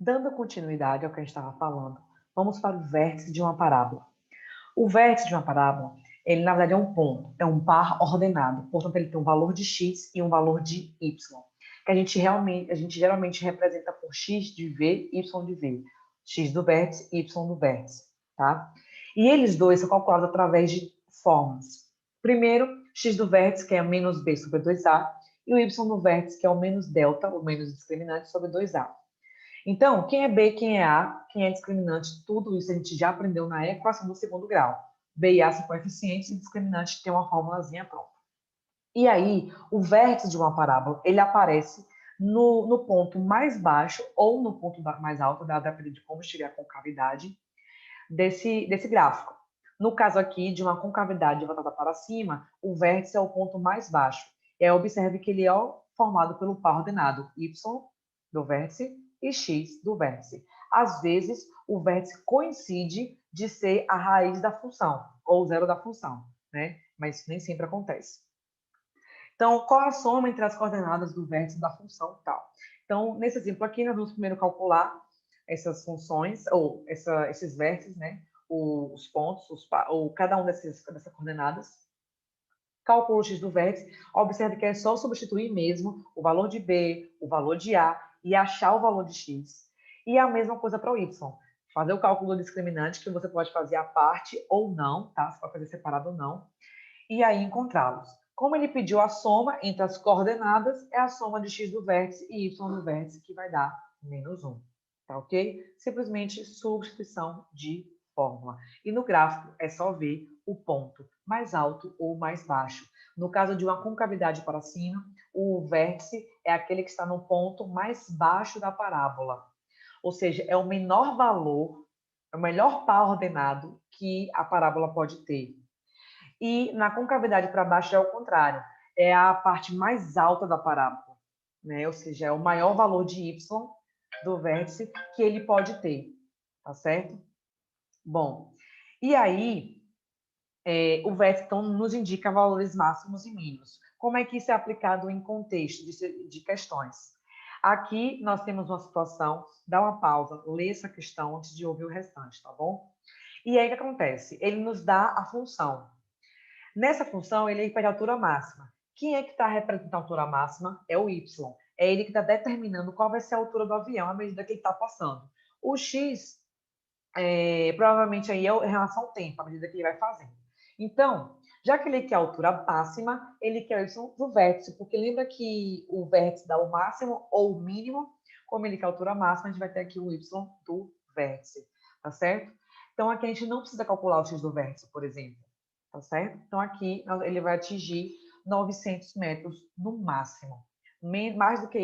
Dando continuidade ao que a gente estava falando, vamos para o vértice de uma parábola. O vértice de uma parábola, ele na verdade é um ponto, é um par ordenado, portanto ele tem um valor de x e um valor de y, que a gente geralmente representa por x de v, y de v, x do vértice, y do vértice, tá? E eles dois são calculados através de fórmulas. Primeiro, x do vértice, que é menos b sobre 2a, e o y do vértice, que é o menos delta, o menos discriminante, sobre 2a. Então, quem é B, quem é A, quem é discriminante, tudo isso a gente já aprendeu na equação do segundo grau. B e A são coeficientes e discriminante tem uma formulazinha pronta. E aí, o vértice de uma parábola, ele aparece no ponto mais baixo ou no ponto mais alto, dependendo de como estiver a concavidade desse gráfico. No caso aqui, de uma concavidade voltada para cima, o vértice é o ponto mais baixo. Observe que ele é formado pelo par ordenado y do vértice e x do vértice. Às vezes, o vértice coincide de ser a raiz da função, ou zero da função, né? Mas nem sempre acontece. Então, qual a soma entre as coordenadas do vértice da função tal? Então, nesse exemplo aqui, nós vamos primeiro calcular essas funções, ou esses vértices, né? Os pontos, ou cada um dessas coordenadas. Calculo o x do vértice. Observe que é só substituir mesmo o valor de b, o valor de a, e achar o valor de x. E a mesma coisa para o y. Fazer o cálculo do discriminante, que você pode fazer à parte ou não, tá? Você pode fazer separado ou não. E aí encontrá-los. Como ele pediu a soma entre as coordenadas, é a soma de x do vértice e y do vértice, que vai dar menos 1. Tá ok? Simplesmente substituição de fórmula. E no gráfico é só ver o ponto mais alto ou mais baixo. No caso de uma concavidade para cima, o vértice é aquele que está no ponto mais baixo da parábola. Ou seja, é o menor valor, é o melhor par ordenado que a parábola pode ter. E na concavidade para baixo é o contrário, é a parte mais alta da parábola, né? Ou seja, é o maior valor de y do vértice que ele pode ter, tá certo? Bom, e aí o vértice então, nos indica valores máximos e mínimos. Como é que isso é aplicado em contexto de questões? Aqui nós temos uma situação, dá uma pausa, lê essa questão antes de ouvir o restante, tá bom? E aí o que acontece? Ele nos dá a função. Nessa função, ele pede a altura máxima. Quem é que está representando a altura máxima? É o y. É ele que está determinando qual vai ser a altura do avião à medida que ele está passando. O x, provavelmente, aí é em relação ao tempo, à medida que ele vai fazendo. Então, já que ele quer a altura máxima, ele quer o y do vértice, porque lembra que o vértice dá o máximo ou o mínimo? Como ele quer a altura máxima, a gente vai ter aqui o y do vértice, tá certo? Então, aqui a gente não precisa calcular o x do vértice, por exemplo. Tá certo? Então, aqui ele vai atingir 900 metros no máximo. Mais do que